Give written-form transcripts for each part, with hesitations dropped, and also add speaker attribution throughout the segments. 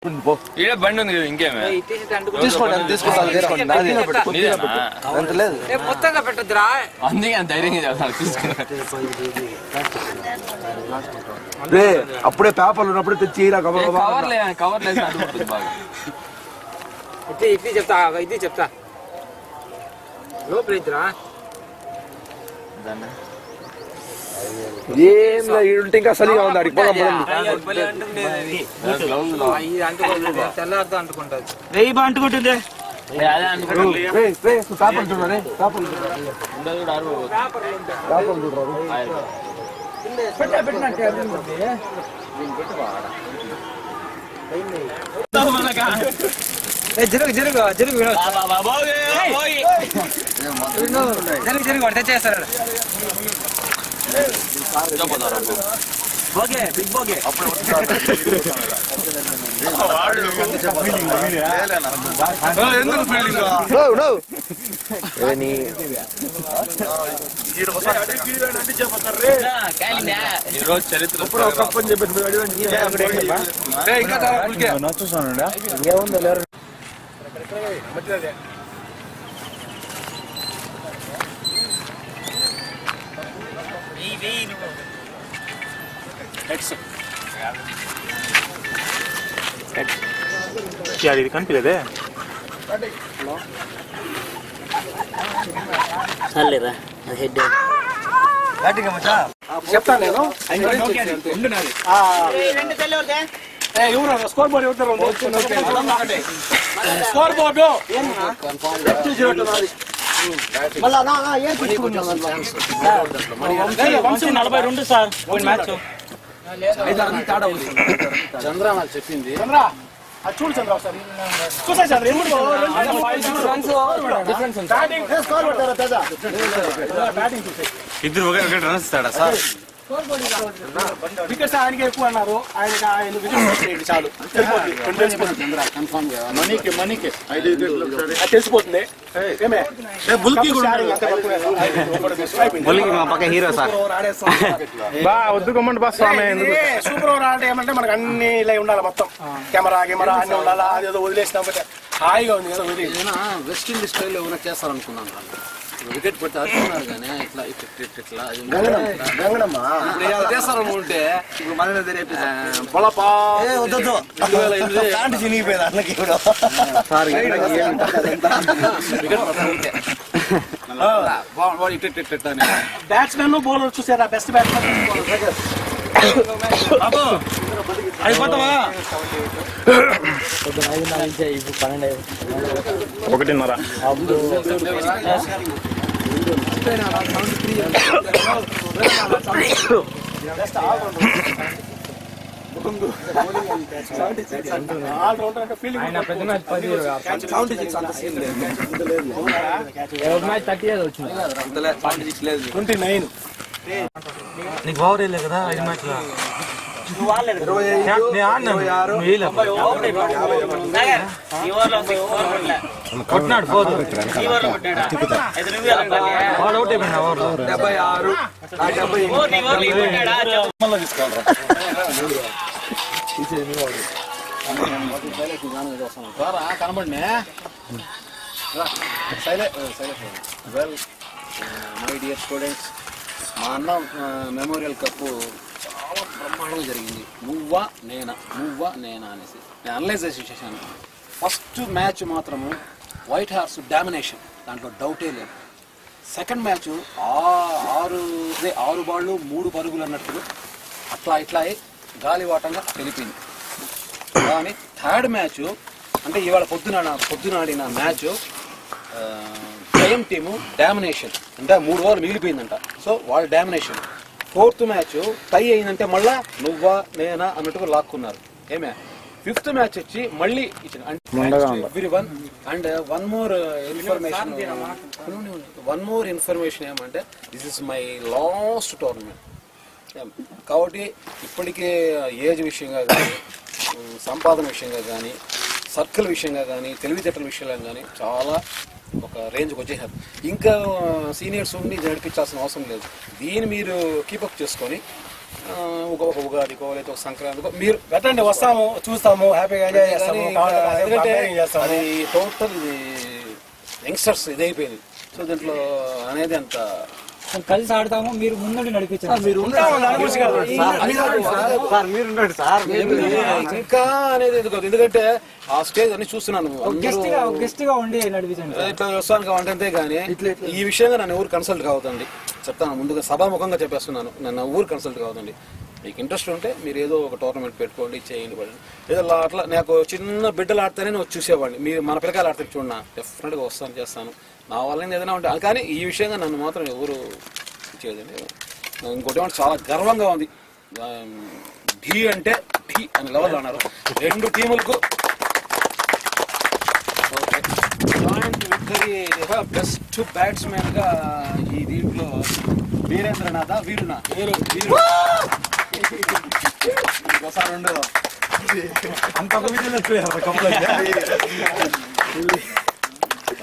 Speaker 1: బండి ఉంది కదా ఇంకేమే
Speaker 2: మొత్తంగా పెట్టద్దురా
Speaker 1: అందుకే ధైర్యంగా చేస్తాను తీసుకున్నా
Speaker 3: అప్పుడే పేపర్లు ఉన్నప్పుడు తెచ్చి
Speaker 1: కవర్ లేదు బాగా
Speaker 2: ఇట్లీ చెప్తా ఇది చెప్తా లోపల ఇద్దరా
Speaker 3: ఏం ఉంటే ఇంకా చలిగా ఉంది అడిగి
Speaker 2: తెల్లారితో అంటుకుంటుంది
Speaker 4: వెయ్యి బా అంటుకుంటుంది
Speaker 2: జరుగు జరుగు జరుగు జరుగు జరుగు వంట చేస్తారు
Speaker 4: ఇది కనిపించలేదే
Speaker 3: చెప్తాను నేను స్కోర్ బోర్డు స్కోర్ బోర్డు
Speaker 4: మళ్ళీ 42 సార్ మ్యాచ్
Speaker 1: చంద్ర నాకు చెప్పింది
Speaker 3: చూడు చంద్ర చూసా చంద్ర
Speaker 1: ఇద్దరు ఒకటి రన్స్ ఇస్తాడా సార్
Speaker 3: వికెట్స్ ఆయనకి ఎక్కువ అన్నారు ఆయన వికెట్ చాలు
Speaker 1: మనీకి
Speaker 3: తెలిసిపోతుంది
Speaker 4: మా పక్క హీరో సార్
Speaker 3: వద్దు గమ్మండి బా స్వామి సూపర్ ఓవర్ ఆడే ఏమంటే మనకు అన్ని ఇలా ఉండాలి మొత్తం కెమెరా అన్ని ఉండాలా అదేదో వదిలేసినా హాయిగా ఉంది కదా
Speaker 1: వెస్ట్ ఇండీస్ స్టైల్లో ఏమైనా చేస్తారనుకున్నాను వికెట్ పెడితే అనుకున్నారు కానీ ఇట్లా ఇట్లా చేస్తారనుకుంటే పొలపా
Speaker 3: చినిగిపోయింది అన్నకి బ్యాట్స్మెన్ బౌలర్ చూసారా బెస్ట్ బ్యాట్స్మెన్ అయిపోతావా 29
Speaker 4: నీకు ఓవర్ వేయలే కదా 5 మ్యాచ్లో కొట్టినాడు ఫోర్ అవుట్ అయిపోయినా ఓవర్
Speaker 1: 76 కనబడి మై డియర్ స్టూడెంట్స్ మా అన్న మెమోరియల్ కప్పు చాలా బ్రహ్మాండంగా జరిగింది నువ్వా నేనా అనేసి నేను అనలైజ్ చేసేసాను ఫస్ట్ మ్యాచ్ మాత్రము వైట్ హార్స్ డామినేషన్ దాంట్లో డౌటే లేదు సెకండ్ మ్యాచ్ 6 బాళ్ళు 3 పరుగులు అన్నట్టుగా ఇట్లా గాలివాటంగా తెలిపింది కానీ థర్డ్ మ్యాచ్ అంటే ఇవాళ పొద్దునాడిన మ్యాచ్ జయం టీము డామినేషన్ అంటే 3 ఓవర్లు మిగిలిపోయిందంట సో వాళ్ళ డామినేషన్ ఫోర్త్ మ్యాచ్ టై అయిందంటే మళ్ళా నువ్వా నేనా అన్నట్టుగా లాక్కున్నారు ఏమే ఫిఫ్త్ మ్యాచ్ వచ్చి మళ్ళీ ఇచ్చిన అండ్ వన్ మోర్ ఇన్ఫర్మేషన్ ఏమంటే this is my last tournament కాబట్టి ఇప్పటికే ఏజ్ విషయంగా కానీ సంపాదన విషయంగా కానీ సర్కిల్ విషయంగా కానీ తెలివితేటల విషయంగా కానీ చాలా ఒక రేంజ్కి వచ్చేసారు ఇంకా సీనియర్స్ ఉండి నడిపించాల్సిన అవసరం లేదు దీన్ని మీరు కీపప్ చేసుకొని ఒక ఉగాదికో లేకపోతే ఒక సంక్రాంతికో మీరు
Speaker 3: పెట్టండి, వస్తాము, చూస్తాము, హ్యాపీగా ఎంజాయ్ చేస్తాము.
Speaker 1: ఎందుకంటే
Speaker 3: చేస్తాము.
Speaker 1: అది టోటల్ ఇది యంగ్స్టర్స్ ఇది అయిపోయింది. సో దీంట్లో అనేది అంత
Speaker 2: కలిసి ఆడతాము, మీరు ముందుండి నడిపించండి.
Speaker 1: ఇంకా అనేది ఎందుకంటే ఆ స్టేజ్ అన్ని చూస్తున్నాను.
Speaker 2: గెస్ట్ గా ఉండి నడిపించండి.
Speaker 1: ఇట్లా వస్తాను కావంటే అంతే కానీ ఈ విషయంగా నన్ను ఎవరు కన్సల్ట్ కావద్దండి. చెప్తాను ముందుగా సభాముఖంగా చెప్పేస్తున్నాను, నన్ను ఊరు కన్సల్ట్ కావద్దండి. మీకు ఇంట్రెస్ట్ ఉంటే మీరు ఏదో ఒక టోర్నమెంట్ పెట్టుకోండి, చేయండి. పడండి ఏదో అట్లా నాకు చిన్న బిడ్డలు ఆడితేనే నేను చూసేవాడిని. మీరు మన పిల్లకాయలు ఆడితే చూడన్నా డెఫినెట్గా వస్తాను, చేస్తాను. నా వల్ల ఏదైనా ఉంటే కానీ ఈ విషయంగా నన్ను మాత్రం ఎవరు చేయదండి. ఇంకోటి ఏమంటే చాలా గర్వంగా ఉంది. ఢీ అంటే ఢీ అని లెవెల్ అన్నారు. 2 టీములకు జాయింట్ విక్టరీ. బెస్ట్ బ్యాట్స్మెన్ గా ఈ దీంట్లో వీరేంద్రనాథ వీరునా ఒకసారి ఉండదు
Speaker 4: అంత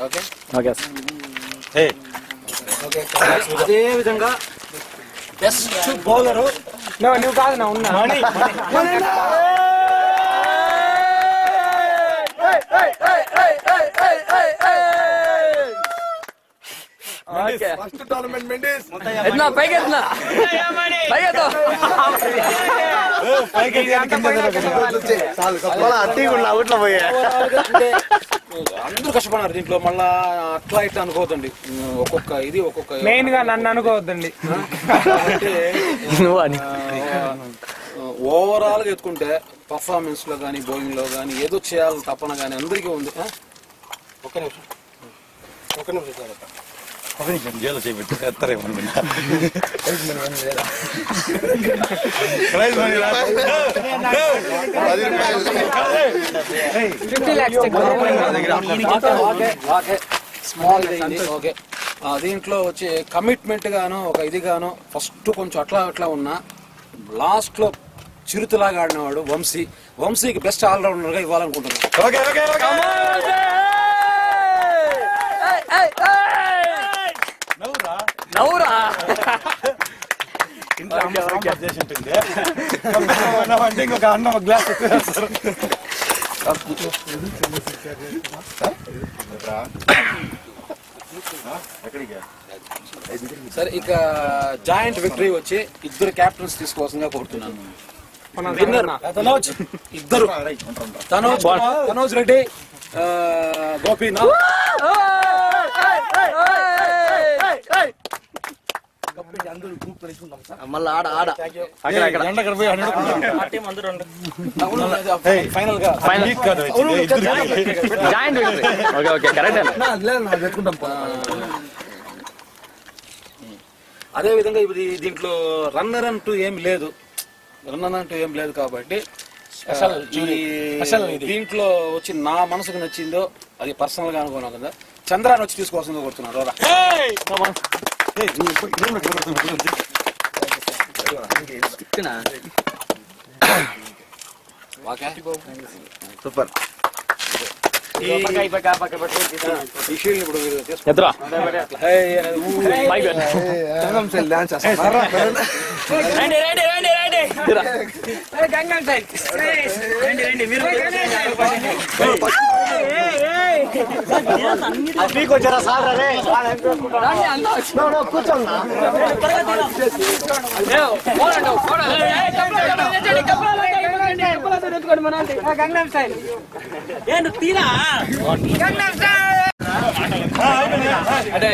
Speaker 1: ఓకే.
Speaker 4: ఓకే
Speaker 1: అదే విధంగా బెస్ట్ బౌలరు
Speaker 2: నువ్వు కాదు నా ఉన్నా
Speaker 3: ఫస్ట్ టోర్నమెంట్ మెండిస్
Speaker 1: అందరూ కష్టపడినారు దీంట్లో. మళ్ళా అట్లా ఇట్లా అనుకోవద్దండి. ఒక్కొక్క ఇది ఒక్కొక్క
Speaker 2: మెయిన్ గా నన్ను అనుకోవద్దండి.
Speaker 1: ఓవరాల్ గా ఎత్తుకుంటే పర్ఫార్మెన్స్ లో గానీ బౌలింగ్ లో గానీ ఏదో చేయాలని తప్పన గానీ అందరికీ ఉంది.
Speaker 3: ఒక్క నిమిషం
Speaker 4: జైలు చేపెట్టు ఎత్తారేమో
Speaker 1: స్మాల్ ఓకే. దీంట్లో వచ్చి కమిట్మెంట్ గాను ఒక ఇది గాను ఫస్ట్ కొంచెం అట్లా అట్లా ఉన్నా లాస్ట్ లో చిరుతులాగా ఆడినవాడు వంశీకి బెస్ట్ ఆల్రౌండర్ గా ఇవ్వాలనుకుంటున్నాను.
Speaker 4: అంటే ఇంకొక అన్న ఒక గ్లాస్
Speaker 1: సరే, ఇక జాయింట్ విక్టరీ వచ్చి 2 క్యాప్టెన్స్ తీసుకోవాల్సిందిగా కోరుతున్నాను. విన్నర్ ఇద్దరు తనోజ్ రెడ్డి, గోపీనాథ్. ఫైనల్ గా అదే విధంగా దీంట్లో రన్నర్ అంటూ ఏం లేదు కాబట్టి దీంట్లో వచ్చి నా మనసుకు నచ్చిందో అది పర్సనల్ గా అనుకున్నాను కదా, చంద్రాన్ని వచ్చి తీసుకోవాల్సిందో కోరుతున్నాను.
Speaker 4: సూపర్.
Speaker 1: ఈ షీల్డ్ ఇప్పుడు
Speaker 2: గంగం స్టైల్ తీరా
Speaker 1: అంటే